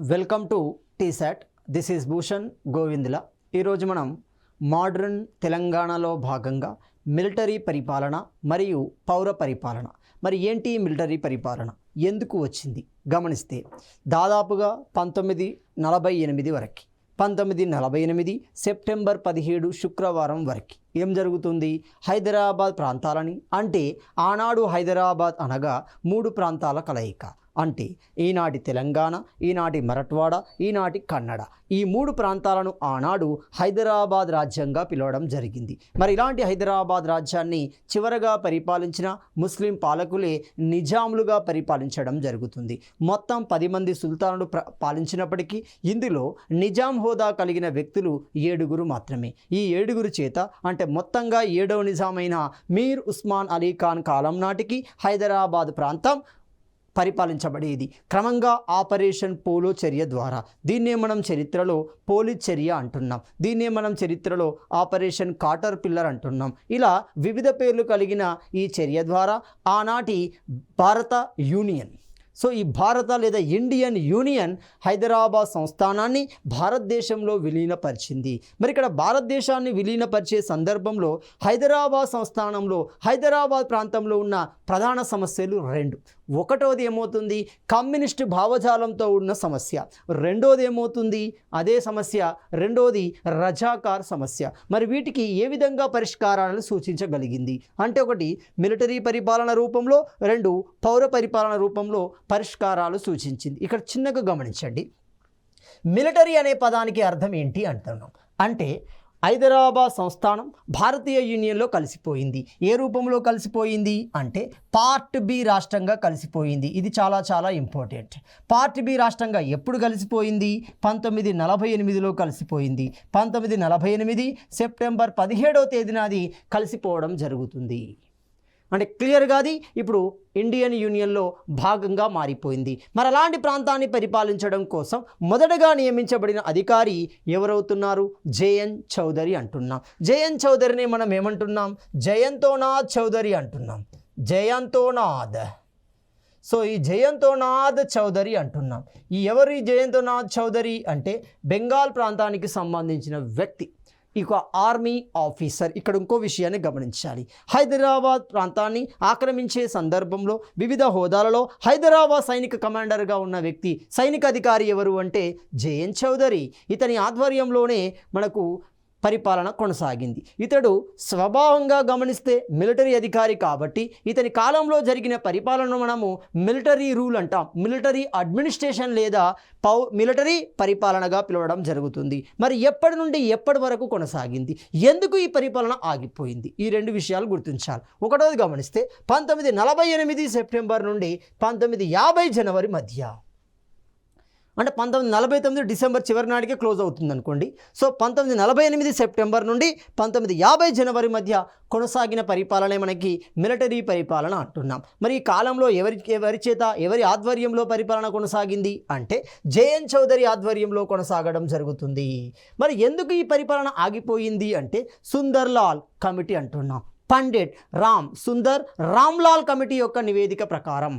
Welcome to T-SAT. This is Bhushan Govindula. ఈరోజు మనం modern తెలంగాణలో భాగంగా మిలిటరీ పరిపాలన మరియు పౌర పరిపాలన. మరి ఏంటి మిలిటరీ పరిపాలన, ఎందుకు వచ్చింది గమనిస్తే దాదాపుగా 1948 వరకు 1948 సెప్టెంబర్ 17 శుక్రవారం వరకు ఏం జరుగుతుంది? హైదరాబాద్ ప్రాంతాలని, అంటే ఆనాడు హైదరాబాద్ అనగా 3 ప్రాంతాల కలయిక. అంటే ఈనాటి తెలంగాణ, ఈనాటి మరాఠ్వాడ, ఈనాటి కన్నడ, ఈ 3 ప్రాంతాలను ఆనాడు హైదరాబాద్ రాజ్యంగా పిలవడం జరిగింది. మరి ఇలాంటి హైదరాబాద్ రాజ్యాన్ని చివరగా పరిపాలించిన ముస్లిం పాలకులే నిజాములుగా పరిపాలించడం జరుగుతుంది. మొత్తం 10 మంది సుల్తానులు పాలించినప్పటికీ ఇందులో నిజాం హోదా కలిగిన వ్యక్తులు 7 మాత్రమే. ఈ 7 చేత, అంటే మొత్తంగా 7వ నిజామైన మీర్ ఉస్మాన్ అలీ ఖాన్ కాలం నాటికి హైదరాబాద్ ప్రాంతం పరిపాలించబడేది. క్రమంగా ఆపరేషన్ పోలో చర్య ద్వారా, దీన్నే మనం చరిత్రలో పోలీస్ చర్య అంటున్నాం, దీన్నే మనం చరిత్రలో ఆపరేషన్ కాటర్ పిల్లర్ అంటున్నాం. ఇలా వివిధ పేర్లు కలిగిన ఈ చర్య ద్వారా ఆనాటి భారత యూనియన్, సో ఈ భారత లేదా ఇండియన్ యూనియన్ హైదరాబాద్ సంస్థానాన్ని భారతదేశంలో విలీనపరిచింది. మరి ఇక్కడ భారతదేశాన్ని విలీనపరిచే సందర్భంలో హైదరాబాద్ సంస్థానంలో హైదరాబాద్ ప్రాంతంలో ఉన్న ప్రధాన సమస్యలు 2. ఒకటోది ఏమవుతుంది? కమ్యూనిస్టు భావజాలంతో ఉన్న సమస్య. రెండోది ఏమవుతుంది? అదే సమస్య. రెండోది రజాకార్ సమస్య. మరి వీటికి ఏ విధంగా పరిష్కారాలను సూచించగలిగింది అంటే, ఒకటి మిలిటరీ పరిపాలన రూపంలో, 2 పౌర పరిపాలన రూపంలో పరిష్కారాలు సూచించింది. ఇక్కడ చిన్నగా గమనించండి, మిలిటరీ అనే పదానికి అర్థం ఏంటి అంటున్నాం అంటే, హైదరాబాద్ సంస్థానం భారతీయ యూనియన్లో కలిసిపోయింది. ఏ రూపంలో కలిసిపోయింది అంటే పార్ట్ బి రాష్ట్రంగా కలిసిపోయింది. ఇది చాలా చాలా ఇంపార్టెంట్. పార్ట్ బి రాష్ట్రంగా ఎప్పుడు కలిసిపోయింది? 1948లో కలిసిపోయింది. 1948 సెప్టెంబర్ 17వ తేదీన అది కలిసిపోవడం జరుగుతుంది. అంటే క్లియర్గా అది ఇప్పుడు ఇండియన్ యూనియన్లో భాగంగా మారిపోయింది. మరి అలాంటి ప్రాంతాన్ని పరిపాలించడం కోసం మొదటగా నియమించబడిన అధికారి ఎవరవుతున్నారు? జేఎన్ చౌదరి అంటున్నాం. జేఎన్ చౌదరిని మనం ఏమంటున్నాం? జయంతోనాథ్ చౌదరి అంటున్నాం. జయంతోనాథ్. సో ఈ జయంతోనాథ్ చౌదరి అంటున్నాం. ఈ ఎవరి జయంతోనాథ్ చౌదరి అంటే బెంగాల్ ప్రాంతానికి సంబంధించిన వ్యక్తి, ఇక ఆర్మీ ఆఫీసర్. ఇక్కడ ఇంకో విషయాన్ని గమనించాలి. హైదరాబాద్ ప్రాంతాన్ని ఆక్రమించే సందర్భంలో వివిధ హోదాలలో హైదరాబాద్ సైనిక కమాండర్గా ఉన్న వ్యక్తి, సైనిక అధికారి ఎవరు అంటే జేఎన్ చౌదరి. ఇతని ఆధ్వర్యంలోనే మనకు పరిపాలన కొనసాగింది. ఇతడు స్వభావంగా గమనిస్తే మిలిటరీ అధికారి కాబట్టి ఇతని కాలంలో జరిగిన పరిపాలనను మనము మిలిటరీ రూల్ అంటాం, మిలిటరీ అడ్మినిస్ట్రేషన్ లేదా మిలిటరీ పరిపాలనగా పిలవడం జరుగుతుంది. మరి ఎప్పటి నుండి ఎప్పటి వరకు కొనసాగింది? ఎందుకు ఈ పరిపాలన ఆగిపోయింది? ఈ 2 విషయాలు గుర్తించాలి. ఒకటోది గమనిస్తే 1948 సెప్టెంబర్ నుండి 1950 జనవరి మధ్య, అంటే 1949 డిసెంబర్ చివరి నాటికే క్లోజ్ అవుతుంది అనుకోండి. సో 1948 సెప్టెంబర్ నుండి 1950 జనవరి మధ్య కొనసాగిన పరిపాలనే మనకి మిలిటరీ పరిపాలన అంటున్నాం. మరి ఈ కాలంలో ఎవరి ఆధ్వర్యంలో పరిపాలన కొనసాగింది అంటే జేఎన్ చౌదరి ఆధ్వర్యంలో కొనసాగడం జరుగుతుంది. మరి ఎందుకు ఈ పరిపాలన ఆగిపోయింది అంటే సుందర్ లాల్ కమిటీ అంటున్నాం. పండిట్ రామ్లాల్ కమిటీ యొక్క నివేదిక ప్రకారం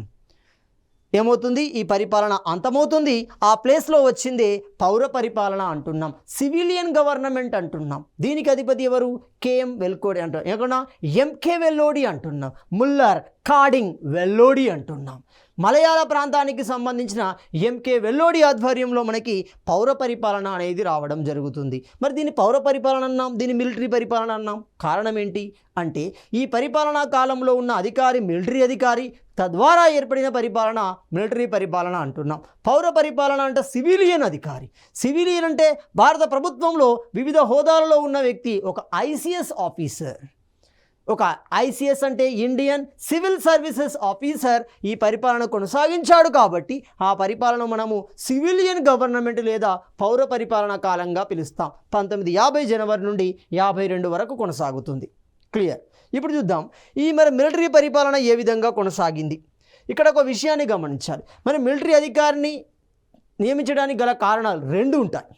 ఏమవుతుంది? ఈ పరిపాలన అంతమవుతుంది. ఆ ప్లేస్లో వచ్చిందే పౌర పరిపాలన అంటున్నాం, సివిలియన్ గవర్నమెంట్ అంటున్నాం. దీనికి అధిపతి ఎవరు? కేఎం వెల్కోడి అంటున్నాం. ఎక్కడ? ఎంకే వెల్లోడి అంటున్నాం. ముల్లర్ కాడింగ్ వెల్లోడి అంటున్నాం. మలయాళ ప్రాంతానికి సంబంధించిన ఎంకే వెల్లోడి ఆధ్వర్యంలో మనకి పౌర పరిపాలన అనేది రావడం జరుగుతుంది. మరి దీన్ని పౌర పరిపాలన అన్నాం, దీన్ని మిలిటరీ పరిపాలన అన్నాం. కారణం ఏంటి అంటే ఈ పరిపాలనా కాలంలో ఉన్న అధికారి మిలిటరీ అధికారి, తద్వారా ఏర్పడిన పరిపాలన మిలిటరీ పరిపాలన అంటున్నాం. పౌర పరిపాలన అంటే సివిలియన్ అధికారి. సివిలియన్ అంటే భారత ప్రభుత్వంలో వివిధ హోదాలలో ఉన్న వ్యక్తి, ఒక ఐసిఎస్ ఆఫీసర్. ఒక ఐసిఎస్ అంటే ఇండియన్ సివిల్ సర్వీసెస్ ఆఫీసర్ ఈ పరిపాలన కొనసాగించాడు కాబట్టి ఆ పరిపాలన మనము సివిలియన్ గవర్నమెంట్ లేదా పౌర పరిపాలన కాలంగా పిలుస్తాం. 1950 జనవరి నుండి 52 వరకు కొనసాగుతుంది. క్లియర్. ఇప్పుడు చూద్దాం మరి మిలిటరీ పరిపాలన ఏ విధంగా కొనసాగింది. ఇక్కడ ఒక విషయాన్ని గమనించాలి. మరి మిలిటరీ అధికారిని నియమించడానికి గల కారణాలు 2 ఉంటాయి.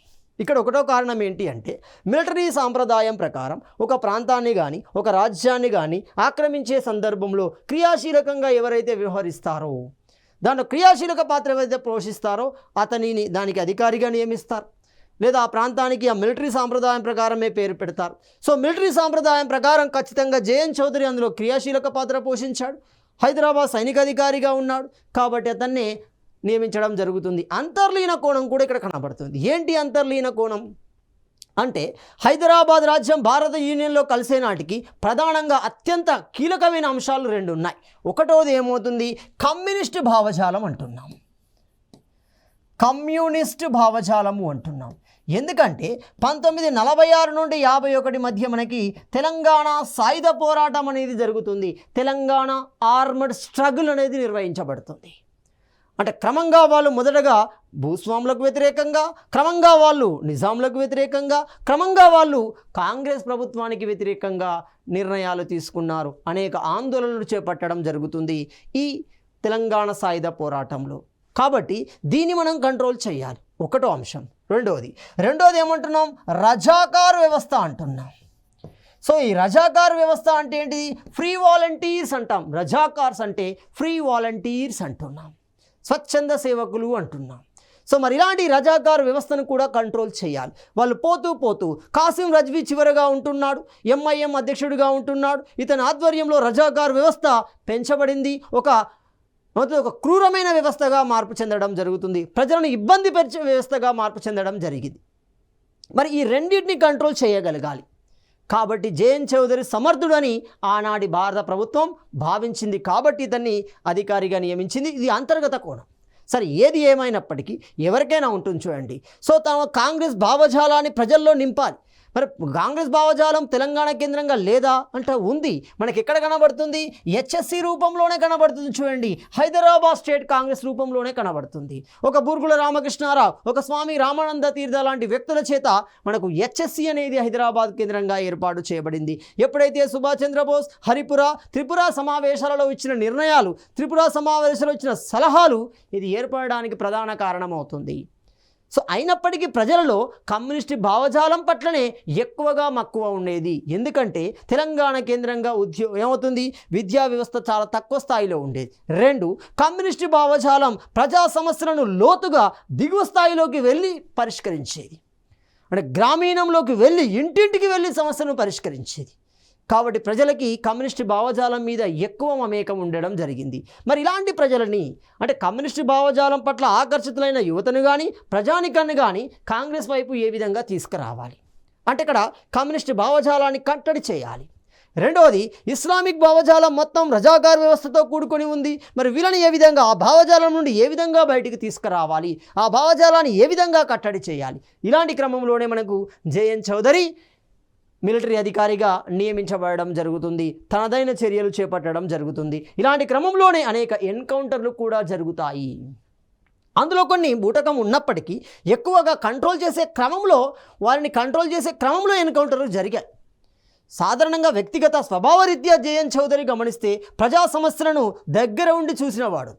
ఇక్కడ ఒకటో కారణం ఏంటి అంటే మిలిటరీ సాంప్రదాయం ప్రకారం ఒక ప్రాంతాన్ని కానీ ఒక రాజ్యాన్ని కానీ ఆక్రమించే సందర్భంలో క్రియాశీలకంగా ఎవరైతే వ్యవహరిస్తారో దాంట్లో క్రియాశీలక పాత్ర ఏదైతే పోషిస్తారో అతనిని దానికి అధికారిగా నియమిస్తారు, లేదా ఆ ప్రాంతానికి ఆ మిలిటరీ సాంప్రదాయం ప్రకారమే పేరు పెడతారు. సో మిలిటరీ సాంప్రదాయం ప్రకారం ఖచ్చితంగా జేఎన్ చౌదరి అందులో క్రియాశీలక పాత్ర పోషించాడు, హైదరాబాద్ సైనికాధికారిగా ఉన్నాడు కాబట్టి అతన్ని నియమించడం జరుగుతుంది. అంతర్లీన కోణం కూడా ఇక్కడ కనబడుతుంది. ఏంటి అంతర్లీన కోణం అంటే హైదరాబాద్ రాజ్యం భారత యూనియన్లో కలిసే నాటికి ప్రధానంగా అత్యంత కీలకమైన అంశాలు 2 ఉన్నాయి. ఒకటోది ఏమవుతుంది, కమ్యూనిస్ట్ భావజాలం అంటున్నాం, కమ్యూనిస్ట్ భావజాలము అంటున్నాం. ఎందుకంటే 1946 నుండి 51 మధ్య మనకి తెలంగాణ సాయుధ పోరాటం అనేది జరుగుతుంది, తెలంగాణ ఆర్మడ్ స్ట్రగుల్ అనేది నిర్వహించబడుతుంది. అంటే క్రమంగా వాళ్ళు మొదటగా భూస్వాములకు వ్యతిరేకంగా, క్రమంగా వాళ్ళు నిజాంలకు వ్యతిరేకంగా, క్రమంగా వాళ్ళు కాంగ్రెస్ ప్రభుత్వానికి వ్యతిరేకంగా నిర్ణయాలు తీసుకున్నారు, అనేక ఆందోళనలు చేపట్టడం జరుగుతుంది ఈ తెలంగాణ సాయుధ పోరాటంలో. కాబట్టి దీన్ని మనం కంట్రోల్ చేయాలి, ఒకటో అంశం. రెండోది ఏమంటున్నాం, రజాకార్ వ్యవస్థ అంటున్నాం. సో ఈ రజాకార్ వ్యవస్థ అంటే ఏంటిది, ఫ్రీ వాలంటీర్స్ అంటాం. రజాకార్స్ అంటే ఫ్రీ వాలంటీర్స్ అంటున్నాం, స్వచ్ఛంద సేవకులు అంటున్నాం. సో మరి ఇలాంటి రజాకార్ వ్యవస్థను కూడా కంట్రోల్ చేయాలి. వాళ్ళు పోతూ కాసిం రజ్వీ చివరగా ఉంటున్నాడు, ఎంఐఎం అధ్యక్షుడిగా ఉంటున్నాడు. ఇతని ఆధ్వర్యంలో రజాకార్ వ్యవస్థ పెంచబడింది, ఒక క్రూరమైన వ్యవస్థగా మార్పు చెందడం జరుగుతుంది, ప్రజలను ఇబ్బంది పరిచే వ్యవస్థగా మార్పు చెందడం జరిగింది. మరి ఈ రెండింటిని కంట్రోల్ చేయగలగాలి. కాబట్టి జేఎన్ చౌదరి సమర్థుడని ఆనాటి భారత ప్రభుత్వం భావించింది కాబట్టి ఇతన్ని అధికారిగా నియమించింది. ఇది అంతర్గత కోణం. సరే, ఏది ఏమైనప్పటికీ ఎవరికైనా ఉంటుంది చూడండి. సో తమ కాంగ్రెస్ భావజాలాన్ని ప్రజల్లో నింపాలి. మరి కాంగ్రెస్ భావజాలం తెలంగాణ కేంద్రంగా లేదా అంటే ఉంది. మనకి ఎక్కడ కనబడుతుంది, హెచ్ఎస్సి రూపంలోనే కనబడుతుంది చూడండి, హైదరాబాద్ స్టేట్ కాంగ్రెస్ రూపంలోనే కనబడుతుంది. ఒక బూర్గుల రామకృష్ణారావు, ఒక స్వామి రామానంద తీర్థ లాంటి వ్యక్తుల చేత మనకు హెచ్ఎస్సి అనేది హైదరాబాద్ కేంద్రంగా ఏర్పాటు చేయబడింది. ఎప్పుడైతే సుభాష్ చంద్రబోస్ త్రిపుర సమావేశాలలో ఇచ్చిన నిర్ణయాలు, త్రిపుర సమావేశాలు ఇచ్చిన సలహాలు ఇది ఏర్పడడానికి ప్రధాన కారణమవుతుంది. సో అయినప్పటికీ ప్రజలలో కమ్యూనిస్ట్ భావజాలం పట్లనే ఎక్కువగా మక్కువ ఉండేది. ఎందుకంటే తెలంగాణ కేంద్రంగా ఏమవుతుంది, విద్యా వ్యవస్థ చాలా తక్కువ స్థాయిలో ఉండేది. 2, కమ్యూనిస్ట్ భావజాలం ప్రజా సమస్యలను లోతుగా దిగువ స్థాయిలోకి వెళ్ళి పరిష్కరించేది. అంటే గ్రామీణంలోకి వెళ్ళి ఇంటింటికి వెళ్ళి సమస్యను పరిష్కరించేది. కాబట్టి ప్రజలకి కమ్యూనిస్ట్ భావజాలం మీద ఎక్కువ మమేకం ఉండడం జరిగింది. మరి ఇలాంటి ప్రజలని అంటే కమ్యూనిస్ట్ భావజాలం పట్ల ఆకర్షితులైన యువతను కానీ ప్రజానికాన్ని కానీ కాంగ్రెస్ వైపు ఏ విధంగా తీసుకురావాలి అంటే ఇక్కడ కమ్యూనిస్ట్ భావజాలాన్ని కట్టడి చేయాలి. రెండవది, ఇస్లామిక్ భావజాలం మొత్తం రజాకార్ వ్యవస్థతో కూడుకొని ఉంది. మరి వీళ్ళని ఏ విధంగా ఆ భావజాలం నుండి ఏ విధంగా బయటికి తీసుకురావాలి, ఆ భావజాలాన్ని ఏ విధంగా కట్టడి చేయాలి. ఇలాంటి క్రమంలోనే మనకు జేఎన్ చౌదరి మిలిటరీ అధికారిగా నియమించబడడం జరుగుతుంది, తనదైన చర్యలు చేపట్టడం జరుగుతుంది. ఇలాంటి క్రమంలోనే అనేక ఎన్కౌంటర్లు కూడా జరుగుతాయి. అందులో కొన్ని బూటకం ఉన్నప్పటికీ ఎక్కువగా వారిని కంట్రోల్ చేసే క్రమంలో ఎన్కౌంటర్లు జరిగాయి. సాధారణంగా వ్యక్తిగత స్వభావరీత్యా జేఎన్ చౌదరి గమనిస్తే ప్రజా సమస్యలను దగ్గర ఉండి చూసినవాడు,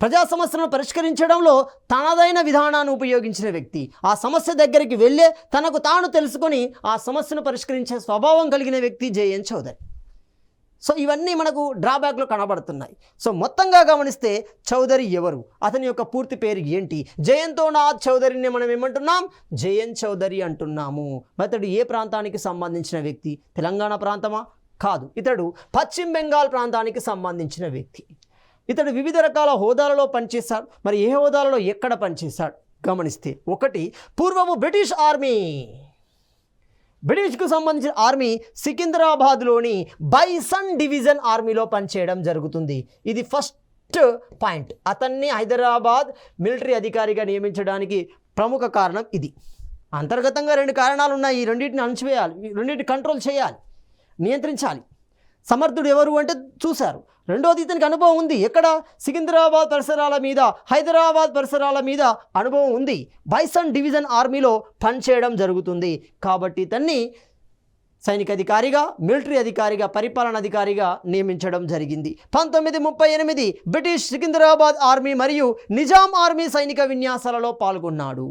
ప్రజా సమస్యలను పరిష్కరించడంలో తనదైన విధానాన్ని ఉపయోగించిన వ్యక్తి, ఆ సమస్య దగ్గరికి వెళ్ళే తనకు తాను తెలుసుకొని ఆ సమస్యను పరిష్కరించే స్వభావం కలిగిన వ్యక్తి జేఎన్ చౌదరి. సో ఇవన్నీ మనకు డ్రాబ్యాక్లు కనబడుతున్నాయి. సో మొత్తంగా గమనిస్తే చౌదరి ఎవరు, అతని యొక్క పూర్తి పేరు ఏంటి, జయంతోనాథ్ చౌదరిని మనం ఏమంటున్నాం, జేఎన్ చౌదరి అంటున్నాము. అతడు ఏ ప్రాంతానికి సంబంధించిన వ్యక్తి, తెలంగాణ ప్రాంతమా? కాదు, ఇతడు పశ్చిమ బెంగాల్ ప్రాంతానికి సంబంధించిన వ్యక్తి. ఇతడు వివిధ రకాల హోదాలలో పనిచేశాడు. మరి ఏ హోదాలలో ఎక్కడ పనిచేశాడు గమనిస్తే, 1, పూర్వము బ్రిటిష్కు సంబంధించిన ఆర్మీ సికింద్రాబాద్లోని బైసన్ డివిజన్ ఆర్మీలో పనిచేయడం జరుగుతుంది. ఇది ఫస్ట్ పాయింట్. అతన్ని హైదరాబాద్ మిలిటరీ అధికారిగా నియమించడానికి ప్రముఖ కారణం ఇది. అంతర్గతంగా 2 కారణాలు ఉన్నాయి. ఈ రెండింటిని అణచివేయాలి, రెండింటిని కంట్రోల్ చేయాలి, నియంత్రించాలి. సమర్థుడు ఎవరు అంటే చూశారు. రెండోది, ఇతనికి అనుభవం ఉంది. ఎక్కడ? సికింద్రాబాద్ పరిసరాల మీద, హైదరాబాద్ పరిసరాల మీద అనుభవం ఉంది. బైసన్ డివిజన్ ఆర్మీలో పనిచేయడం జరుగుతుంది. కాబట్టి ఇతన్ని సైనికాధికారిగా, మిలిటరీ అధికారిగా, పరిపాలనాధికారిగా నియమించడం జరిగింది. 1938 బ్రిటిష్ సికింద్రాబాద్ ఆర్మీ మరియు నిజాం ఆర్మీ సైనిక విన్యాసాలలో పాల్గొన్నాడు.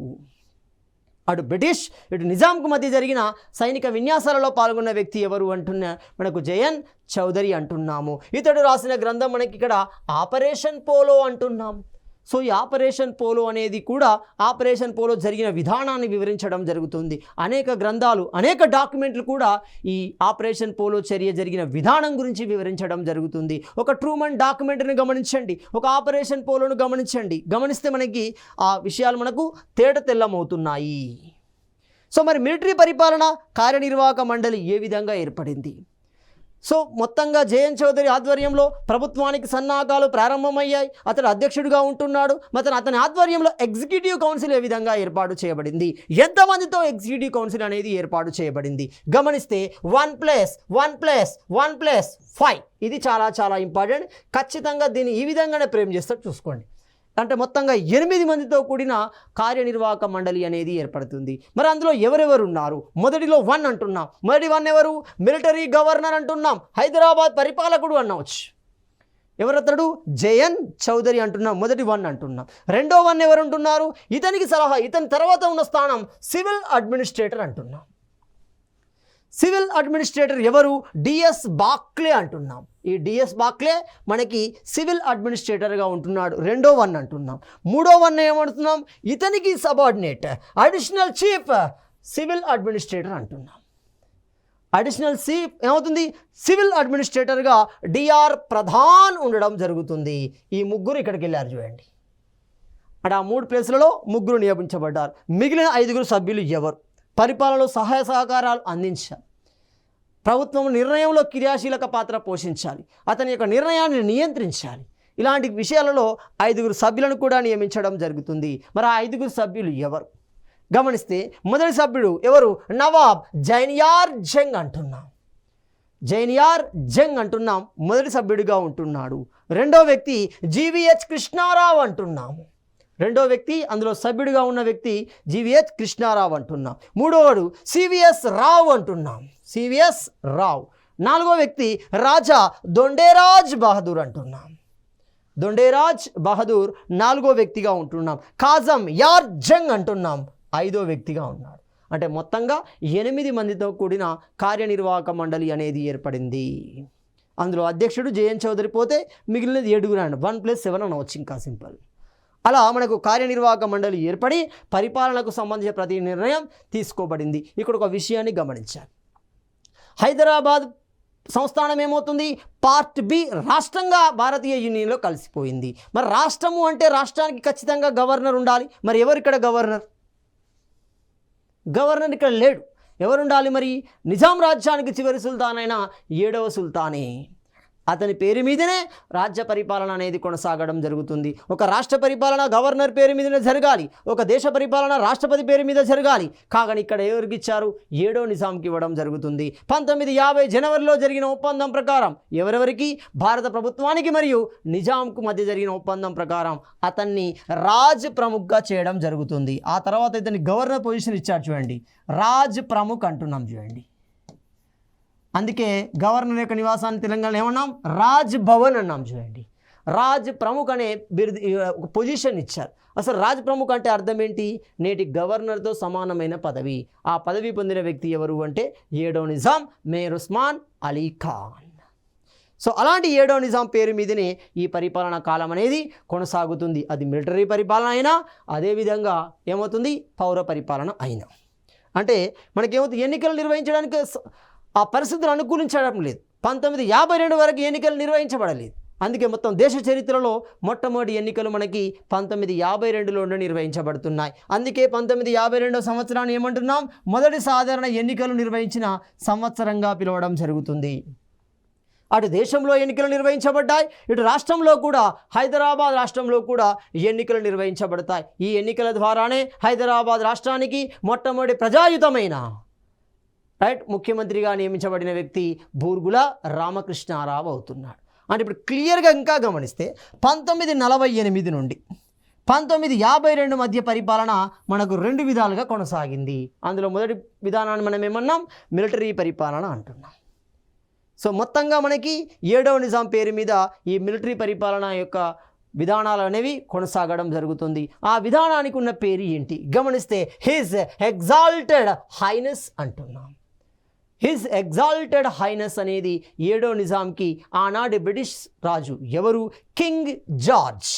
అటు బ్రిటిష్ ఇటు నిజాంకు మధ్య జరిగిన సైనిక విన్యాసాలలో పాల్గొన్న వ్యక్తి ఎవరు అంటున్న మనకు జయన్ చౌదరి అంటున్నాము. ఇతడు రాసిన గ్రంథం మనకి ఇక్కడ ఆపరేషన్ పోలో అంటున్నాము. సో ఈ ఆపరేషన్ పోలో అనేది కూడా ఆపరేషన్ పోలో జరిగిన విధానాన్ని వివరించడం జరుగుతుంది. అనేక గ్రంథాలు, అనేక డాక్యుమెంట్లు కూడా ఈ ఆపరేషన్ పోలో చర్య జరిగిన విధానం గురించి వివరించడం జరుగుతుంది. ఒక ట్రూమన్ డాక్యుమెంటరీని గమనించండి, ఒక ఆపరేషన్ పోలోను గమనించండి. గమనిస్తే మనకి ఆ విషయాలు మనకు తెల్లమవుతున్నాయి. సో మరి మిలిటరీ పరిపాలన కార్యనిర్వాహక మండలి ఏ విధంగా ఏర్పడింది? సో మొత్తంగా జయన్ చౌదరి ఆధ్వర్యంలో ప్రభుత్వానికి సన్నాహాలు ప్రారంభమయ్యాయి. అతడు అధ్యక్షుడిగా ఉంటున్నాడు. అతని ఆధ్వర్యంలో ఎగ్జిక్యూటివ్ కౌన్సిల్ ఏ విధంగా ఏర్పాటు చేయబడింది, ఎంతమందితో ఎగ్జిక్యూటివ్ కౌన్సిల్ అనేది ఏర్పాటు చేయబడింది గమనిస్తే 1+1+1+5 ఇది చాలా చాలా ఇంపార్టెంట్. ఖచ్చితంగా దీన్ని ఈ విధంగానే ఫ్రేమ్ చేస్తాడు చూసుకోండి. అంటే మొత్తంగా 8 మందితో కూడిన కార్యనిర్వాహక మండలి అనేది ఏర్పడుతుంది. మరి అందులో ఎవరెవరు ఉన్నారు? మొదటిలో 1 అంటున్నాం. మొదటి 1 ఎవరు? మిలిటరీ గవర్నర్ అంటున్నాం, హైదరాబాద్ పరిపాలకుడు అనవచ్చు. ఎవరతడు? జయన్ చౌదరి అంటున్నాం, మొదటి 1 అంటున్నాం. రెండో 1 ఎవరు అంటున్నారు? ఇతని తర్వాత ఉన్న స్థానం సివిల్ అడ్మినిస్ట్రేటర్ అంటున్నాం. సివిల్ అడ్మినిస్ట్రేటర్ ఎవరు? డిఎస్ బాక్లే అంటున్నాం. ఈ డిఎస్ బాక్లే మనకి సివిల్ అడ్మినిస్ట్రేటర్గా ఉంటున్నాడు, రెండో 1 అంటున్నాం. మూడో 1 ఏమంటున్నాం? ఇతనికి subordinate additional chief civil administrator అంటున్నాం. అడిషనల్ చీఫ్ ఏమవుతుంది? సివిల్ అడ్మినిస్ట్రేటర్గా డిఆర్ ప్రధాన్ ఉండడం జరుగుతుంది. ఈ ముగ్గురు ఇక్కడికి వెళ్ళారు చూడండి. అంటే ఆ 3 ప్లేసులలో ముగ్గురు నియమించబడ్డారు. మిగిలిన 5 సభ్యులు ఎవరు? పరిపాలనలో సహాయ సహకారాలు అందించాలి, ప్రభుత్వం నిర్ణయంలో క్రియాశీలక పాత్ర పోషించాలి, అతని యొక్క నిర్ణయాన్ని నియంత్రించాలి. ఇలాంటి విషయాలలో 5 సభ్యులను కూడా నియమించడం జరుగుతుంది. మరి ఆ 5 సభ్యులు ఎవరు గమనిస్తే మొదటి సభ్యుడు ఎవరు? నవాబ్ జైనియార్ జంగ్ అంటున్నాం. జైనియార్ జంగ్ అంటున్నాం, మొదటి సభ్యుడిగా ఉంటున్నాడు. రెండో వ్యక్తి జీవీహెచ్ కృష్ణారావు అంటున్నాము. రెండో వ్యక్తి, అందులో సభ్యుడిగా ఉన్న వ్యక్తి జీవీహెచ్ కృష్ణారావు అంటున్నాం. మూడోవాడు సివిఎస్ రావు అంటున్నాం, సివిఎస్ రావు. నాలుగో వ్యక్తి రాజా దొండేరాజ్ బహదూర్ అంటున్నాం. దొండేరాజ్ బహదూర్ నాలుగో వ్యక్తిగా ఉంటున్నాం. కాజం యార్ జంగ్ అంటున్నాం, 5వ వ్యక్తిగా ఉన్నాడు. అంటే మొత్తంగా 8 మందితో కూడిన కార్యనిర్వాహక మండలి అనేది ఏర్పడింది. అందులో అధ్యక్షుడు జయన్ చౌదరి పోతే మిగిలినది 7 1+7 అనవచ్చు, ఇంకా సింపుల్. అలా మనకు కార్యనిర్వాహక మండలి ఏర్పడి పరిపాలనకు సంబంధించిన ప్రతి నిర్ణయం తీసుకోబడింది. ఇక్కడ ఒక విషయాన్ని గమనించాలి. హైదరాబాద్ సంస్థానం ఏమవుతుంది? పార్ట్ బి రాష్ట్రంగా భారతీయ యూనియన్లో కలిసిపోయింది. మరి రాష్ట్రము అంటే రాష్ట్రానికి ఖచ్చితంగా గవర్నర్ ఉండాలి. మరి ఎవరు ఇక్కడ గవర్నర్? గవర్నర్ ఇక్కడ లేడు. ఎవరు ఉండాలి మరి? నిజాం రాజ్యానికి చివరి సుల్తాన్ అయిన 7వ సుల్తానే. అతని పేరు మీదనే రాజ్య పరిపాలన అనేది కొనసాగడం జరుగుతుంది. ఒక రాష్ట్ర పరిపాలన గవర్నర్ పేరు మీదనే జరగాలి, ఒక దేశ పరిపాలన రాష్ట్రపతి పేరు మీద జరగాలి. కాగా ఇక్కడ ఎవరికి ఇచ్చారు? 7వ నిజాంకి ఇవ్వడం జరుగుతుంది. 1950 జనవరిలో జరిగిన ఒప్పందం ప్రకారం ఎవరెవరికి? భారత ప్రభుత్వానికి మరియు నిజాంకు మధ్య జరిగిన ఒప్పందం ప్రకారం అతన్ని రాజ్ ప్రముఖ్గా చేయడం జరుగుతుంది. ఆ తర్వాత ఇతని గవర్నర్ పొజిషన్ ఇచ్చారు చూడండి, రాజ్ ప్రముఖ్ అంటున్నాం చూడండి. అందుకే గవర్నర్ యొక్క నివాసాన్ని తెలంగాణ ఏమన్నాం? రాజ్ భవన్ అన్నాం చూడండి. రాజ్ ప్రముఖ్ అనే ఒక పొజిషన్ ఇచ్చారు. అసలు రాజ్ ప్రముఖ్ అంటే అర్థం ఏంటి? నేటి గవర్నర్తో సమానమైన పదవి. ఆ పదవి పొందిన వ్యక్తి ఎవరు అంటే 7వ నిజాం మీర్ ఉస్మాన్ అలీ ఖాన్. సో అలాంటి 7వ నిజాం పేరు మీదనే ఈ పరిపాలనా కాలం అనేది కొనసాగుతుంది. అది మిలిటరీ పరిపాలన అయినా, అదేవిధంగా ఏమవుతుంది? పౌర పరిపాలన అయినా. అంటే మనకేమవుతుంది? ఎన్నికలు నిర్వహించడానికి ఆ పరిస్థితులు అనుకూలించడం లేదు. 1952 వరకు ఎన్నికలు నిర్వహించబడలేదు. అందుకే మొత్తం దేశ చరిత్రలో మొట్టమొదటి ఎన్నికలు మనకి 1952లోనే నిర్వహించబడుతున్నాయి. అందుకే 1952 సంవత్సరాన్ని ఏమంటున్నాం? మొదటి సాధారణ ఎన్నికలు నిర్వహించిన సంవత్సరంగా పిలవడం జరుగుతుంది. అటు దేశంలో ఎన్నికలు నిర్వహించబడ్డాయి, ఇటు రాష్ట్రంలో కూడా, హైదరాబాద్ రాష్ట్రంలో కూడా ఎన్నికలు నిర్వహించబడతాయి. ఈ ఎన్నికల ద్వారానే హైదరాబాద్ రాష్ట్రానికి మొట్టమొదటి ప్రజాయుతమైన ముఖ్యమంత్రిగా నియమించబడిన వ్యక్తి బూర్గుల రామకృష్ణారావు అవుతున్నాడు. అంటే ఇప్పుడు క్లియర్గా ఇంకా గమనిస్తే 1948 నుండి 1952 మధ్య పరిపాలన మనకు 2 విధాలుగా కొనసాగింది. అందులో మొదటి విధానాన్ని మనం ఏమన్నాం? మిలిటరీ పరిపాలన అంటున్నాం. సో మొత్తంగా మనకి 7వ నిజాం పేరు మీద ఈ మిలిటరీ పరిపాలన యొక్క విధానాలు అనేవి కొనసాగడం జరుగుతుంది. ఆ విధానానికి ఉన్న పేరు ఏంటి గమనిస్తే హిజ్ ఎగ్జాల్టెడ్ హైనెస్ అంటున్నాం. హిజ్ ఎగ్జాల్టెడ్ హైనెస్ అనేది 7వ నిజాంకి ఆనాటి బ్రిటిష్ రాజు ఎవరు? కింగ్ జార్జ్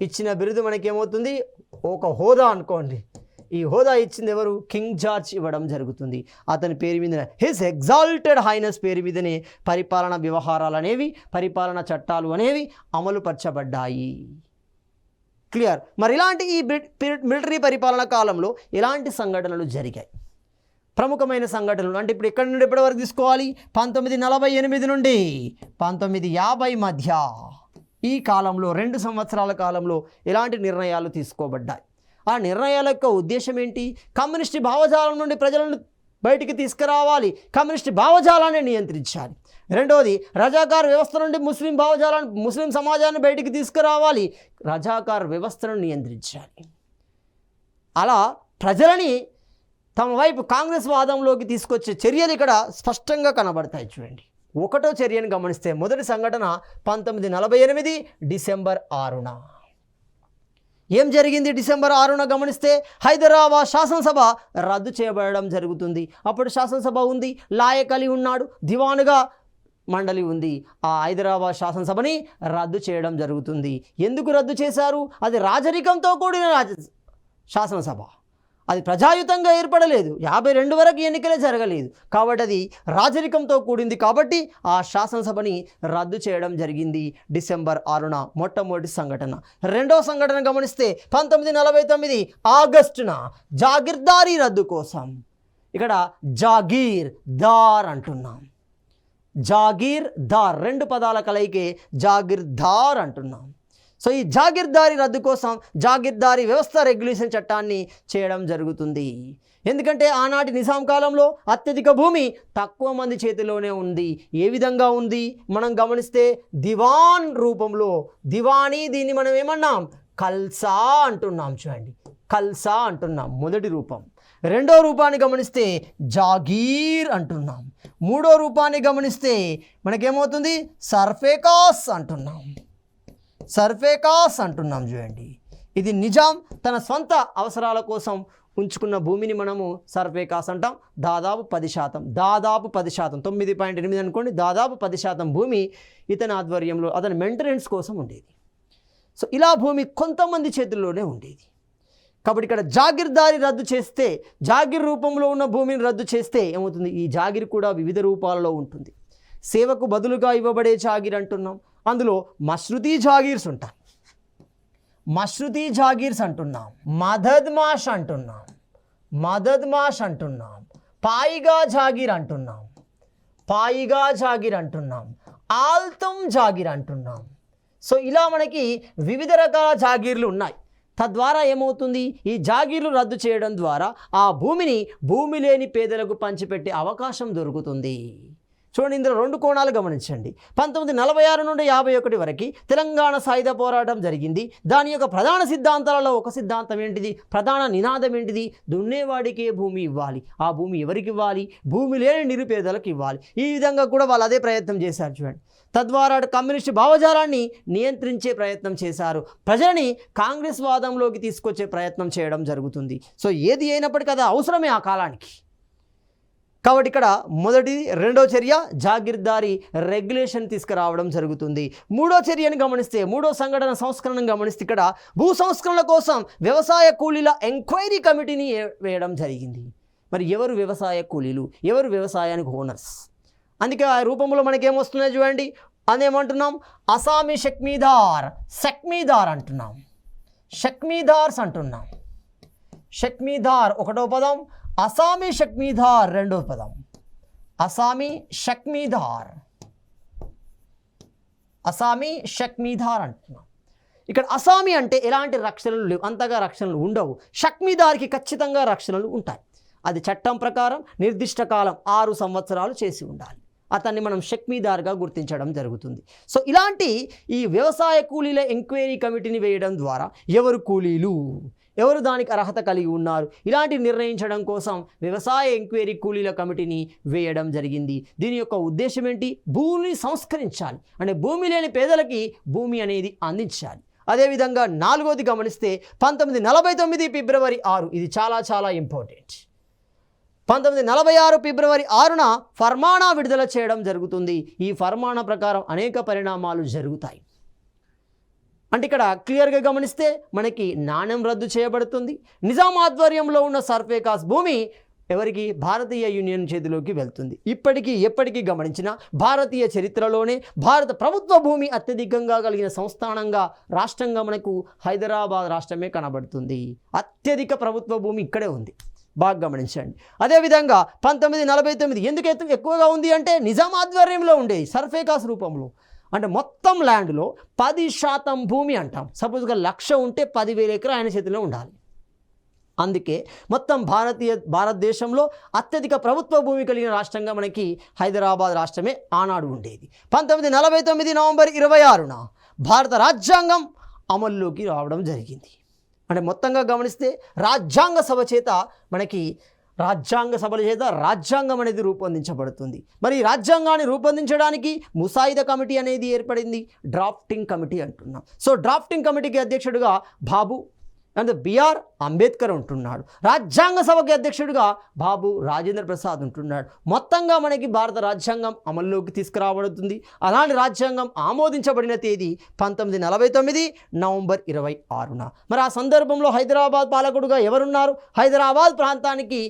ఇచ్చిన బిరుదు మనకేమవుతుంది? ఒక హోదా అనుకోండి. ఈ హోదా ఇచ్చింది ఎవరు? కింగ్ జార్జ్ ఇవ్వడం జరుగుతుంది. అతని పేరు మీద హిజ్ ఎగ్జాల్టెడ్ హైనెస్ పేరు మీదనే పరిపాలన వ్యవహారాలు అనేవి, పరిపాలన చట్టాలు అనేవి అమలుపరచబడ్డాయి. క్లియర్? మరి ఇలాంటి ఈ మిలిటరీ పరిపాలన కాలంలో ఎలాంటి సంఘటనలు జరిగాయి? ప్రముఖమైన సంఘటనలు అంటే ఇప్పుడు ఎక్కడి నుండి ఎప్పటి వరకు తీసుకోవాలి? 1948 నుండి 1950 మధ్య ఈ కాలంలో 2 సంవత్సరాల కాలంలో ఎలాంటి నిర్ణయాలు తీసుకోబడ్డాయి? ఆ నిర్ణయాల యొక్క ఉద్దేశం ఏంటి? కమ్యూనిస్ట్ భావజాలం నుండి ప్రజలను బయటికి తీసుకురావాలి, కమ్యూనిస్ట్ భావజాలాన్ని నియంత్రించాలి. రెండవది, రజాకార్ వ్యవస్థ నుండి ముస్లిం సమాజాన్ని బయటికి తీసుకురావాలి, రజాకార్ వ్యవస్థను నియంత్రించాలి. అలా ప్రజలని తమ వైపు కాంగ్రెస్ వాదంలోకి తీసుకొచ్చే చర్యలు ఇక్కడ స్పష్టంగా కనబడతాయి. చూడండి, 1వ చర్యను గమనిస్తే మొదటి సంఘటన 1948 డిసెంబర్ 6న. ఏం జరిగింది? డిసెంబర్ 6న గమనిస్తే హైదరాబాద్ శాసనసభ రద్దు చేయబడడం జరుగుతుంది. అప్పుడు శాసనసభ ఉంది, లాయక్ అలీ ఉన్నాడు, దివానుగా మండలి ఉంది. ఆ హైదరాబాద్ శాసనసభని రద్దు చేయడం జరుగుతుంది. ఎందుకు రద్దు చేశారు? అది రాజరికంతో కూడిన శాసనసభ, అది ప్రజాయుతంగా ఏర్పడలేదు. 52 వరకు ఎన్నికలే జరగలేదు కాబట్టి అది రాజరికంతో కూడింది. కాబట్టి ఆ శాసనసభని రద్దు చేయడం జరిగింది డిసెంబర్ 6న. మొట్టమొదటి సంఘటన. రెండవ సంఘటన గమనిస్తే 1949 ఆగస్టున జాగీర్దారీ రద్దు కోసం. ఇక్కడ జాగీర్దార్ అంటున్నాం. జాగీర్దార్ 2 పదాల కలయికే జాగీర్దార్ అంటున్నాం. సో ఈ జాగీర్దారీ రద్దు కోసం జాగీర్దారీ వ్యవస్థ రెగ్యులేషన్ చట్టాన్ని చేయడం జరుగుతుంది. ఎందుకంటే ఆనాటి నిజాం కాలంలో అత్యధిక భూమి తక్కువ మంది చేతిలోనే ఉంది. ఏ విధంగా ఉంది మనం గమనిస్తే దివాన్ రూపంలో, దివానీ, దీన్ని మనం ఏమన్నాం? కల్సా అంటున్నాం. చూడండి, కల్సా అంటున్నాం మొదటి రూపం. రెండో రూపాన్ని గమనిస్తే జాగీర్ అంటున్నాం. మూడో రూపాన్ని గమనిస్తే మనకేమవుతుంది? సర్ఫేకాస్ అంటున్నాం. చూడండి, ఇది నిజాం తన సొంత అవసరాల కోసం ఉంచుకున్న భూమిని మనము సర్ఫేకాస్ అంటాం. దాదాపు 10%, 9.8 అనుకోండి, దాదాపు 10% భూమి ఇతని ఆధ్వర్యంలో అతని మెయింటెనెన్స్ కోసం ఉండేది. సో ఇలా భూమి కొంతమంది చేతుల్లోనే ఉండేది. కాబట్టి ఇక్కడ జాగీర్దారీ రద్దు చేస్తే, జాగీర్ రూపంలో ఉన్న భూమిని రద్దు చేస్తే ఏమవుతుంది? ఈ జాగీర్ కూడా వివిధ రూపాలలో ఉంటుంది. సేవకు బదులుగా ఇవ్వబడే జాగీర్ అంటున్నాం. అందులో మష్రూతీ జాగీర్స్ ఉంటాయి. మష్రూతీ జాగీర్స్ అంటున్నాం. మదద్ మాష్ అంటున్నాం. పాయిగా జాగీర్ అంటున్నాం. ఆల్తుమ్ జాగీర్ అంటున్నాం. సో ఇలా మనకి వివిధ రకాల జాగీర్లు ఉన్నాయి. తద్వారా ఏమవుతుంది? ఈ జాగీర్లు రద్దు చేయడం ద్వారా ఆ భూమిని భూమి లేని పేదలకు పంచిపెట్టే అవకాశం దొరుకుతుంది. చూడండి, ఇందులో 2 కోణాలు గమనించండి. 1946 నుండి 51 వరకు తెలంగాణ సాయుధ పోరాటం జరిగింది. దాని యొక్క ప్రధాన సిద్ధాంతాలలో ఒక సిద్ధాంతం ఏంటిది? ప్రధాన నినాదం ఏంటిది? దున్నేవాడికే భూమి ఇవ్వాలి. ఆ భూమి ఎవరికి ఇవ్వాలి? భూమి లేని నిరుపేదలకు ఇవ్వాలి. ఈ విధంగా కూడా వాళ్ళు అదే ప్రయత్నం చేశారు. చూడండి, తద్వారా కమ్యూనిస్ట్ భావజాలాన్ని నియంత్రించే ప్రయత్నం చేశారు. ప్రజలని కాంగ్రెస్ వాదంలోకి తీసుకొచ్చే ప్రయత్నం చేయడం జరుగుతుంది. సో ఏది అయినప్పటికీ అది అవసరమే ఆ కాలానికి. కాబట్టి ఇక్కడ రెండో చర్య జాగీర్దారీ రెగ్యులేషన్ తీసుకురావడం జరుగుతుంది. మూడో చర్యను గమనిస్తే, మూడో సంస్కరణను గమనిస్తే ఇక్కడ భూ సంస్కరణల కోసం వ్యవసాయ కూలీల ఎంక్వైరీ కమిటీని వేయడం జరిగింది. మరి ఎవరు వ్యవసాయ కూలీలు? ఎవరు వ్యవసాయానికి ఓనర్స్? అందుకే ఆ రూపంలో మనకేమొస్తున్నాయి చూడండి. అదేమంటున్నాం? అసామీ షక్మీదార్ అంటున్నాం. షక్మీదార్స్ అంటున్నాం. షక్మీదార్ ఒకటో పదం, అసామీ షక్మీదార్ రెండో పదం. అసామీ షక్మీదార్ అంటున్నాం. ఇక్కడ అసామీ అంటే ఎలాంటి రక్షణలు లేవు, అంతగా రక్షణలు ఉండవు. షక్మీదార్కి ఖచ్చితంగా రక్షణలు ఉంటాయి. అది చట్టం ప్రకారం నిర్దిష్ట కాలం 6 సంవత్సరాలు చేసి ఉండాలి. అతన్ని మనం షక్మీదార్గా గుర్తించడం జరుగుతుంది. సో ఇలాంటి ఈ వ్యవసాయ కూలీల ఎంక్వైరీ కమిటీని వేయడం ద్వారా ఎవరు కూలీలు, ఎవరు దానికి అర్హత కలిగి ఉన్నారు, ఇలాంటి నిర్ణయించడం కోసం వ్యవసాయ ఎంక్వైరీ కూలీల కమిటీని వేయడం జరిగింది. దీని యొక్క ఉద్దేశం ఏంటి? భూమిని సంస్కరించాలి, అంటే భూమి లేని పేదలకి భూమి అనేది అందించాలి. అదేవిధంగా 4వది గమనిస్తే 1949 ఫిబ్రవరి 6, ఇది చాలా చాలా ఇంపార్టెంట్. 1946 ఫిబ్రవరి 6న ఫర్మానా విడుదల చేయడం జరుగుతుంది. ఈ ఫర్మానా ప్రకారం అనేక పరిణామాలు జరుగుతాయి. అంటే ఇక్కడ క్లియర్గా గమనిస్తే మనకి నాణ్యం రద్దు చేయబడుతుంది. నిజాం ఆధ్వర్యంలో ఉన్న సర్ఫేకాస్ భూమి ఎవరికి? భారతీయ యూనియన్ చేతిలోకి వెళ్తుంది. ఇప్పటికీ ఎప్పటికీ గమనించిన భారతీయ చరిత్రలోనే భారత ప్రభుత్వ భూమి అత్యధికంగా కలిగిన సంస్థానంగా రాష్ట్రంగా మనకు హైదరాబాద్ రాష్ట్రమే కనబడుతుంది. అత్యధిక ప్రభుత్వ భూమి ఇక్కడే ఉంది, బాగా గమనించండి. అదేవిధంగా 1949 ఎందుకు ఎక్కువగా ఉంది అంటే నిజాం ఆధ్వర్యంలో ఉండేది సర్ఫేకాస్ రూపంలో. అంటే మొత్తం ల్యాండ్లో 10% భూమి అంటాం. సపోజ్గా 1,00,000 ఉంటే 10,000 ఎకరాలు ఆయన చేతిలో ఉండాలి. అందుకే మొత్తం భారతదేశంలో అత్యధిక ప్రభుత్వ భూమి కలిగిన రాష్ట్రంగా మనకి హైదరాబాద్ రాష్ట్రమే ఆనాడు ఉండేది. 1949 నవంబర్ 26న భారత రాజ్యాంగం అమల్లోకి రావడం జరిగింది. అంటే మొత్తంగా గమనిస్తే రాజ్యాంగ సభల చేత రాజ్యాంగం అనేది రూపొందించబడుతుంది. మరి ఈ రాజ్యాంగాన్ని రూపొందించడానికి ముసాయిదా కమిటీ అనేది ఏర్పడింది, డ్రాఫ్టింగ్ కమిటీ అంటున్నాం. సో డ్రాఫ్టింగ్ కమిటీకి అధ్యక్షుడిగా బాబు అంటే బిఆర్ అంబేద్కర్ ఉంటున్నాడు. రాజ్యాంగ సభకి అధ్యక్షుడిగా బాబు రాజేంద్ర ప్రసాద్ ఉంటున్నాడు. మొత్తంగా మనకి భారత రాజ్యాంగం అమల్లోకి తీసుకురాబడుతుంది. అలాంటి రాజ్యాంగం ఆమోదించబడిన తేదీ 1949 నవంబర్ 26న. మరి ఆ సందర్భంలో హైదరాబాద్ పాలకుడుగా ఎవరున్నారు? హైదరాబాద్ ప్రాంతానికి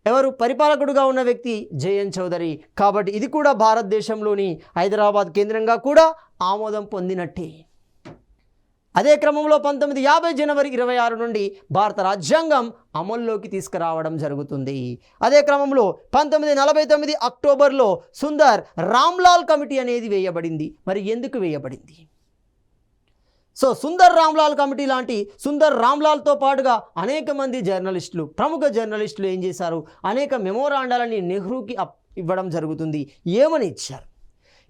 ఎవరు పరిపాలకుడుగా ఉన్న వ్యక్తి జేఎన్ చౌదరి. కాబట్టి ఇది కూడా భారతదేశంలోని హైదరాబాద్ కేంద్రంగా కూడా ఆమోదం పొందినట్టే. అదే క్రమంలో 1950 జనవరి 26 నుండి భారత రాజ్యాంగం అమల్లోకి తీసుకురావడం జరుగుతుంది. అదే క్రమంలో 1949 అక్టోబర్లో సుందర్ రామ్లాల్ కమిటీ అనేది వేయబడింది. మరి ఎందుకు వేయబడింది? సో సుందర్ రామ్లాల్ కమిటీ లాంటి సుందర్ రామ్లాల్తో పాటుగా అనేక మంది జర్నలిస్టులు, ప్రముఖ జర్నలిస్టులు ఏం చేశారు? అనేక మెమోరాండాలని నెహ్రూకి ఇవ్వడం జరుగుతుంది. ఏమని ఇచ్చారు?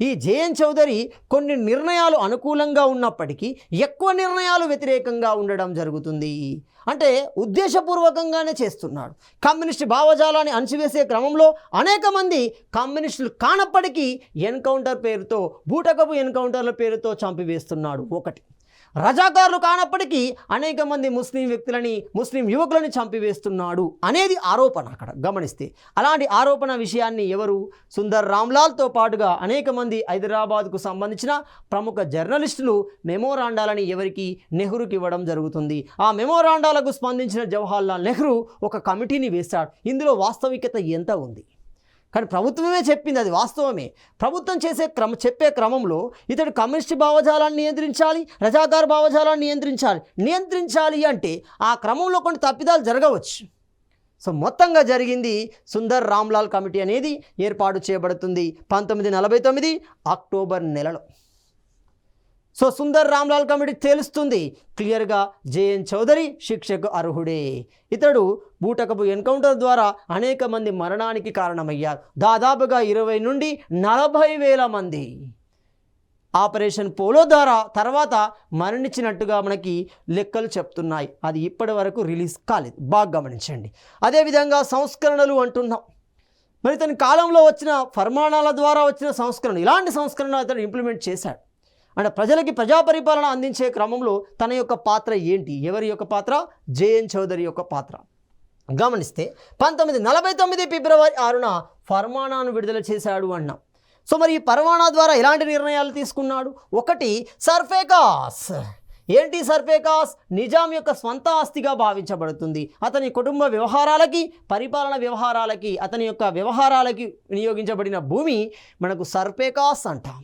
ఈ జేఎన్ చౌదరి కొన్ని నిర్ణయాలు అనుకూలంగా ఉన్నప్పటికీ ఎక్కువ నిర్ణయాలు వ్యతిరేకంగా ఉండడం జరుగుతుంది. అంటే ఉద్దేశపూర్వకంగానే చేస్తున్నాడు. కమ్యూనిస్ట్ భావజాలాన్ని అణచివేసే క్రమంలో అనేక మంది కమ్యూనిస్టులు కానప్పటికీ ఎన్కౌంటర్ పేరుతో, బూటకపు ఎన్కౌంటర్ల పేరుతో చంపివేస్తున్నాడు. ఒకటి, రజాకారులు కానప్పటికీ అనేక మంది ముస్లిం యువకులని చంపివేస్తున్నాడు అనేది ఆరోపణ. అక్కడ గమనిస్తే అలాంటి ఆరోపణ విషయాన్ని ఎవరు? సుందర్ రామ్లాల్తో పాటుగా అనేక మంది హైదరాబాద్కు సంబంధించిన ప్రముఖ జర్నలిస్టులు మెమోరాండాలని ఎవరికి? నెహ్రూకి ఇవ్వడం జరుగుతుంది. ఆ మెమోరాండాలకు స్పందించిన జవహర్లాల్ నెహ్రూ ఒక కమిటీని వేశాడు. ఇందులో వాస్తవికత ఎంత ఉంది? కానీ ప్రభుత్వమే చెప్పింది, అది వాస్తవమే. ప్రభుత్వం చెప్పే క్రమంలో ఇతడు కమ్యూనిస్ట్ భావజాలాన్ని నియంత్రించాలి, రజాకార్ భావజాలాన్ని నియంత్రించాలి అంటే ఆ క్రమంలో కొన్ని తప్పిదాలు జరగవచ్చు. సో మొత్తంగా జరిగింది సుందర్ రామ్లాల్ కమిటీ అనేది ఏర్పాటు చేయబడుతుంది 1949 అక్టోబర్ నెలలో. సో సుందర్ రామ్లాల్ కమిటీ తేలుస్తుంది క్లియర్గా జేఎన్ చౌదరి శిక్షకు అర్హుడే. ఇతడు బూటకపు ఎన్కౌంటర్ ద్వారా అనేక మంది మరణానికి కారణమయ్యారు. దాదాపుగా 20 నుండి 40 వేల మంది ఆపరేషన్ పోలో ద్వారా తర్వాత మరణించినట్టుగా మనకి లెక్కలు చెప్తున్నాయి. అది ఇప్పటి వరకు రిలీజ్ కాలేదు, బాగా గమనించండి. అదేవిధంగా సంస్కరణలు అంటున్నాం. మరి తన కాలంలో వచ్చిన ఫర్మానాల ద్వారా వచ్చిన సంస్కరణ, ఇలాంటి సంస్కరణ అతను ఇంప్లిమెంట్ చేశాడు. అంటే ప్రజలకి ప్రజా పరిపాలన అందించే క్రమంలో తన యొక్క పాత్ర ఏంటి? ఎవరి యొక్క పాత్ర? జేఎన్ చౌదరి యొక్క పాత్ర. గమనిస్తే 1949 ఫిబ్రవరి 6న ఫర్మానాను విడుదల చేశాడు అన్నాం. సో మరి ఈ ఫర్మానా ద్వారా ఎలాంటి నిర్ణయాలు తీసుకున్నాడు? ఒకటి, సర్ఫేకాస్. ఏంటి సర్ఫేకాస్? నిజాం యొక్క స్వంత ఆస్తిగా భావించబడుతుంది. అతని కుటుంబ వ్యవహారాలకి, పరిపాలన వ్యవహారాలకి, అతని యొక్క వ్యవహారాలకి వినియోగించబడిన భూమి మనకు సర్ఫేకాస్ అంటాం.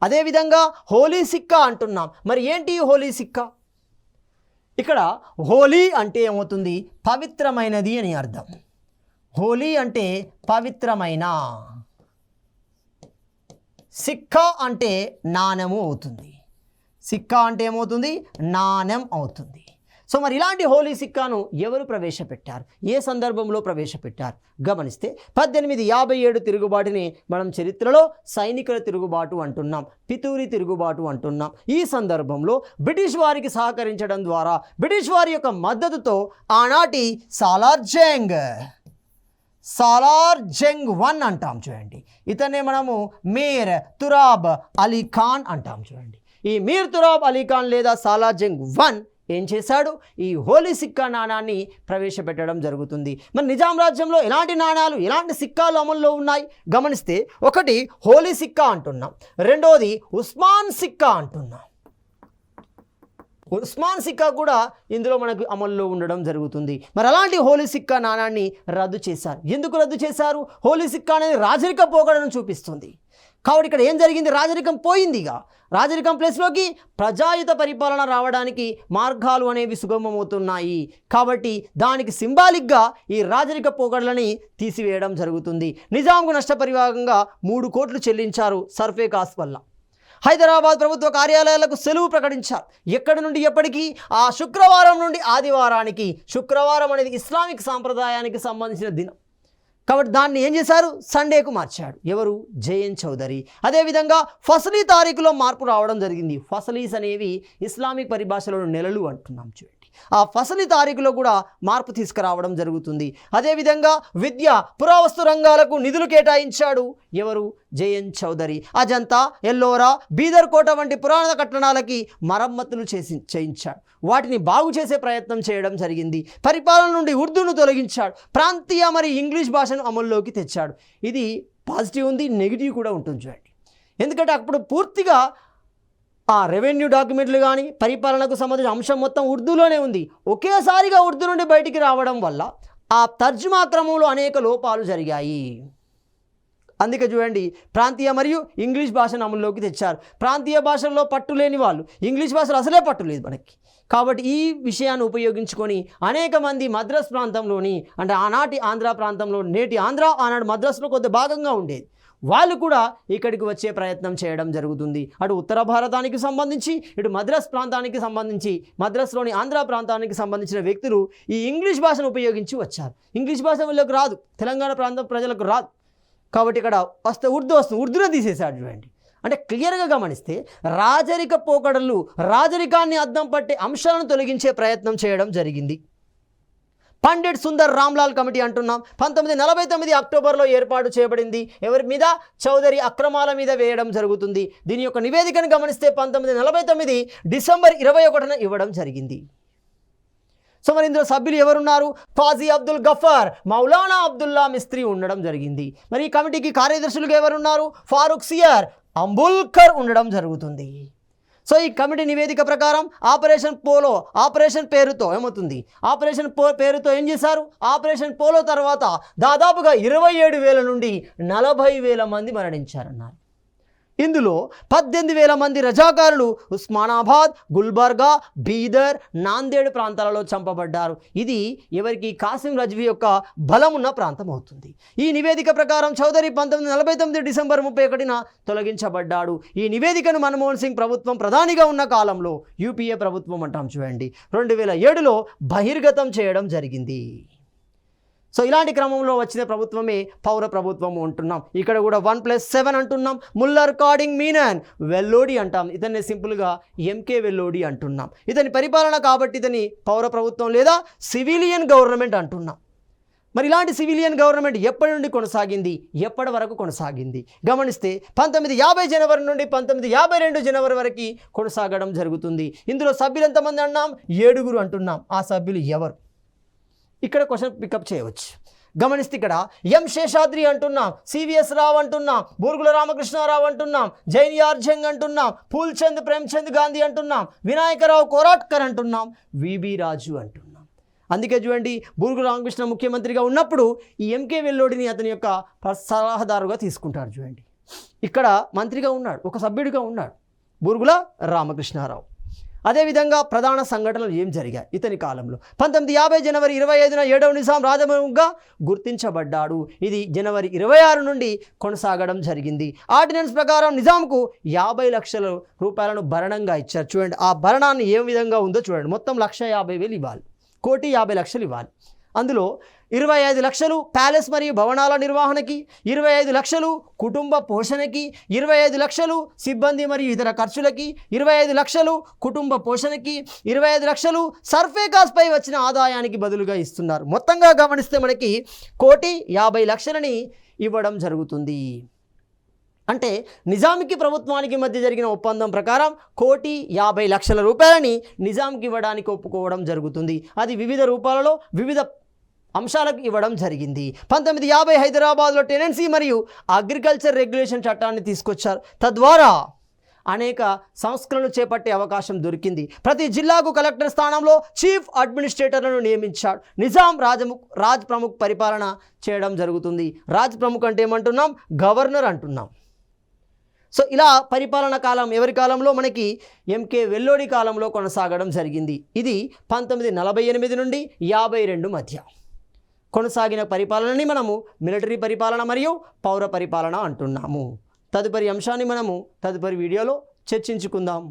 అదేవిధంగా హోలీ సిక్కా అంటున్నాం. మరి ఏంటి హోలీ సిక్కా? ఇక్కడ హోలీ అంటే ఏమవుతుంది? పవిత్రమైనది అని అర్థం. హోలీ అంటే పవిత్రమైన, సిక్కా అంటే నాణెము అవుతుంది. సిక్కా అంటే ఏమవుతుంది? నాణెం అవుతుంది. సో మరి ఇలాంటి హోలీ సిక్కాను ఎవరు ప్రవేశపెట్టారు, ఏ సందర్భంలో ప్రవేశపెట్టారు గమనిస్తే 1857 తిరుగుబాటుని మనం చరిత్రలో సైనికుల తిరుగుబాటు అంటున్నాం, పితూరి తిరుగుబాటు అంటున్నాం. ఈ సందర్భంలో బ్రిటిష్ వారికి సహకరించడం ద్వారా బ్రిటిష్ వారి యొక్క మద్దతుతో ఆనాటి సాలార్ జంగ్ 1 అంటాం చూడండి, ఇతనే మనము మీర్ తురాబ్ అలీ ఖాన్ అంటాం చూడండి. ఈ మీర్ తురాబ్ అలీ ఖాన్ లేదా సాలార్ జంగ్ 1 ఏం చేశాడు, ఈ హోలీ సిక్కా నాణాన్ని ప్రవేశపెట్టడం జరుగుతుంది. మరి నిజాం రాజ్యంలో ఎలాంటి నాణాలు ఎలాంటి సిక్కాలు అమల్లో ఉన్నాయి గమనిస్తే, ఒకటి హోలీ సిక్కా అంటున్నాం, రెండోది ఉస్మాన్ సిక్కా అంటున్నాం. ఉస్మాన్ సిక్కా కూడా ఇందులో మనకు అమల్లో ఉండడం జరుగుతుంది. మరి అలాంటి హోలీ సిక్కా నాణాన్ని రద్దు చేశారు. ఎందుకు రద్దు చేశారు? హోలీ సిక్కా అనేది రాజరిక పోకడను చూపిస్తుంది కాబట్టి ఇక్కడ ఏం జరిగింది, రాజరికం పోయింది. ఇక రాజరికం ప్లేస్లోకి ప్రజాయుత పరిపాలన రావడానికి మార్గాలు అనేవి సుగమమవుతున్నాయి కాబట్టి దానికి సింబాలిక్గా ఈ రాజరిక పోకడలని తీసివేయడం జరుగుతుంది. నిజాంకు నష్టపరిహారంగా 3 కోట్లు చెల్లించారు సర్ఫే కాస్ట్ వల్ల. హైదరాబాద్ ప్రభుత్వ కార్యాలయాలకు సెలవు ప్రకటించారు. ఎక్కడి నుండి ఎప్పటికీ? ఆ శుక్రవారం నుండి ఆదివారానికి. శుక్రవారం అనేది ఇస్లామిక్ సాంప్రదాయానికి సంబంధించిన దినం కాబట్టి దాన్ని ఏం చేశారు, సండేకు మార్చాడు. ఎవరు? జేఎన్ చౌదరి. అదేవిధంగా ఫసలీ తారీఖులో మార్పు రావడం జరిగింది. ఫసలీస్ అనేవి ఇస్లామిక్ పరిభాషలో నెలలు అంటున్నాం చూడండి. ఆ ఫసలీ తారీఖులో కూడా మార్పు తీసుకురావడం జరుగుతుంది. అదేవిధంగా విద్య పురావస్తు రంగాలకు నిధులు కేటాయించాడు. ఎవరు? జేఎన్ చౌదరి. అజంతా, ఎల్లోరా, బీదర్ కోట వంటి పురాణ కట్టడాలకి మరమ్మతులు చేయించాడు. వాటిని బాగు చేసే ప్రయత్నం చేయడం జరిగింది. పరిపాలన నుండి ఉర్దూను తొలగించాడు. ప్రాంతీయ మరియు ఇంగ్లీష్ భాషను అమల్లోకి తెచ్చాడు. ఇది పాజిటివ్ ఉంది, నెగిటివ్ కూడా ఉంటుంది చూడండి. ఎందుకంటే అప్పుడు పూర్తిగా ఆ రెవెన్యూ డాక్యుమెంట్లు కానీ పరిపాలనకు సంబంధించిన అంశం మొత్తం ఉర్దూలోనే ఉంది. ఒకేసారిగా ఉర్దూ నుండి బయటికి రావడం వల్ల ఆ తర్జుమా క్రమంలో అనేక లోపాలు జరిగాయి. అందుకే చూడండి, ప్రాంతీయ మరియు ఇంగ్లీష్ భాషను అమల్లోకి తెచ్చారు. ప్రాంతీయ భాషల్లో పట్టు లేని వాళ్ళు, ఇంగ్లీష్ భాషలో అసలే పట్టు లేదు మనకి. కాబట్టి ఈ విషయాన్ని ఉపయోగించుకొని అనేక మంది మద్రాస్ ప్రాంతంలోని, అంటే ఆనాటి ఆంధ్ర ప్రాంతంలో, నేటి ఆంధ్ర ఆనాడు మద్రాసులో కొంత భాగంగా ఉండేది, వాళ్ళు కూడా ఇక్కడికి వచ్చే ప్రయత్నం చేయడం జరుగుతుంది. అటు ఉత్తర భారతానికి సంబంధించి, ఇటు మద్రాస్ ప్రాంతానికి సంబంధించి, మద్రాసులోని ఆంధ్ర ప్రాంతానికి సంబంధించిన వ్యక్తులు ఈ ఇంగ్లీష్ భాషను ఉపయోగించి వచ్చారు. ఇంగ్లీష్ భాష వీళ్ళకి రాదు, తెలంగాణ ప్రాంతం ప్రజలకు రాదు కాబట్టి ఇక్కడ వస్తే ఉర్దూనే తీసేశాడు చూడండి. అంటే క్లియర్గా గమనిస్తే రాజరిక పోకడలు, రాజరికాన్ని అద్దం పట్టే అంశాలను తొలగించే ప్రయత్నం చేయడం జరిగింది. పండిట్ సుందర్ రామ్లాల్ కమిటీ అంటున్నాం. 1949 అక్టోబర్లో ఏర్పాటు చేయబడింది. ఎవరి మీద? చౌదరి అక్రమాల మీద వేయడం జరుగుతుంది. దీని యొక్క నివేదికను గమనిస్తే 1949 డిసెంబర్ 21న ఇవ్వడం జరిగింది. సో మరి ఇందులో సభ్యులు ఎవరున్నారు? ఫాజీ అబ్దుల్ గఫార్, మౌలానా అబ్దుల్లా మిస్త్రీ ఉండడం జరిగింది. మరి ఈ కమిటీకి కార్యదర్శులుగా ఎవరున్నారు? ఫారూక్ సియర్, అంబుల్కర్ ఉండడం జరుగుతుంది. సో ఈ కమిటీ నివేదిక ప్రకారం ఆపరేషన్ పేరుతో ఏమవుతుంది, ఆపరేషన్ పేరుతో ఏం చేశారు? ఆపరేషన్ పోలో తర్వాత దాదాపుగా 27,000 నుండి 40,000 మంది మరణించారన్నారు. ఇందులో 18,000 మంది రజాకారులు ఉస్మానాబాద్, గుల్బర్గా, బీదర్, నాందేడ్ ప్రాంతాలలో చంపబడ్డారు. ఇది ఎవరికి? కాసిం రజ్వీ యొక్క బలమున్న ప్రాంతం అవుతుంది. ఈ నివేదిక ప్రకారం చౌదరి 1949 డిసెంబర్ 31న తొలగించబడ్డాడు. ఈ నివేదికను మన్మోహన్ సింగ్ ప్రభుత్వం ప్రధానిగా ఉన్న కాలంలో, యూపీఏ ప్రభుత్వం అంటాం చూడండి, 2007లో బహిర్గతం చేయడం జరిగింది. సో ఇలాంటి క్రమంలో వచ్చిన ప్రభుత్వమే పౌర ప్రభుత్వము అంటున్నాం. ఇక్కడ కూడా 1+7 అంటున్నాం. ముల్లర్ కార్డింగ్ మీనన్ వెల్లోడి అంటాం. ఇతన్ని సింపుల్గా ఎంకే వెల్లోడి అంటున్నాం. ఇతని పరిపాలన కాబట్టి ఇతని పౌర ప్రభుత్వం లేదా సివిలియన్ గవర్నమెంట్ అంటున్నాం. మరి ఇలాంటి సివిలియన్ గవర్నమెంట్ ఎప్పటి నుండి కొనసాగింది, ఎప్పటి వరకు కొనసాగింది గమనిస్తే 1950 జనవరి నుండి 1952 జనవరి వరకు కొనసాగడం జరుగుతుంది. ఇందులో సభ్యులు ఎంతమంది అన్నాం? 7 అంటున్నాం. ఆ సభ్యులు ఎవరు? ఇక్కడ క్వశ్చన్ పికప్ చేయవచ్చు. గమనిస్తే ఇక్కడ ఎం శేషాద్రి అంటున్నాం, సివిఎస్ రావు అంటున్నాం, బూర్గుల రామకృష్ణారావు అంటున్నాం, జైనియార్ జంగ్ అంటున్నాం, ఫూల్చంద్ ప్రేమ్చంద్ గాంధీ అంటున్నాం, వినాయకరావు కోరాట్కర్ అంటున్నాం, విబి రాజు అంటున్నాం. అందుకే చూడండి, బూర్గుల రామకృష్ణ ముఖ్యమంత్రిగా ఉన్నప్పుడు ఈ ఎంకే వెల్లోడిని అతని యొక్క సలహాదారుగా తీసుకుంటారు చూడండి. ఇక్కడ మంత్రిగా ఉన్నాడు, ఒక సభ్యుడిగా ఉన్నాడు బూర్గుల రామకృష్ణారావు. అదేవిధంగా ప్రధాన సంఘటనలు ఏం జరిగాయి ఇతని కాలంలో? 1950 జనవరి 25న 7వ నిజాం రాజముగా గుర్తించబడ్డాడు. ఇది జనవరి 26 నుండి కొనసాగడం జరిగింది. ఆర్డినెన్స్ ప్రకారం నిజాంకు 50 లక్షల రూపాయలను భరణంగా ఇచ్చారు. చూడండి ఆ భరణాన్ని ఏ విధంగా ఉందో చూడండి. మొత్తం 1,50,000 ఇవ్వాలి, 1,50,00,000 ఇవ్వాలి. అందులో 25 లక్షలు ప్యాలెస్ మరియు భవనాల నిర్వహణకి, 25 లక్షలు కుటుంబ పోషణకి, 25 లక్షలు సిబ్బంది మరియు ఇతర ఖర్చులకి, 25 లక్షలు కుటుంబ పోషణకి, 25 లక్షలు సర్ఫేకాస్పై వచ్చిన ఆదాయానికి బదులుగా ఇస్తున్నారు. మొత్తంగా గమనిస్తే మనకి 1,50,00,000 ఇవ్వడం జరుగుతుంది. అంటే నిజాంకి ప్రభుత్వానికి మధ్య జరిగిన ఒప్పందం ప్రకారం 1,50,00,000 రూపాయలని నిజాంకి ఇవ్వడానికి ఒప్పుకోవడం జరుగుతుంది. అది వివిధ రూపాలలో వివిధ అంశాలకు ఇవ్వడం జరిగింది. 1950 హైదరాబాద్లో టెనెన్సీ మరియు అగ్రికల్చర్ రెగ్యులేషన్ చట్టాన్ని తీసుకొచ్చారు. తద్వారా అనేక సంస్కరణలు చేపట్టే అవకాశం దొరికింది. ప్రతి జిల్లాకు కలెక్టర్ స్థానంలో చీఫ్ అడ్మినిస్ట్రేటర్లను నియమించాడు. నిజాం రాజ్ ప్రముఖ్ పరిపాలన చేయడం జరుగుతుంది. రాజ్ ప్రముఖ్ అంటే ఏమంటున్నాం? గవర్నర్ అంటున్నాం. సో ఇలా పరిపాలన కాలం ఎవరి కాలంలో? మనకి ఎంకే వెల్లోడి కాలంలో కొనసాగడం జరిగింది. ఇది 1948 నుండి 52 మధ్య కొనసాగిన పరిపాలనని మనము మిలిటరీ పరిపాలన మరియు పౌర పరిపాలన అంటున్నాము. తదుపరి అంశాన్ని మనము తదుపరి వీడియోలో చర్చించుకుందాం.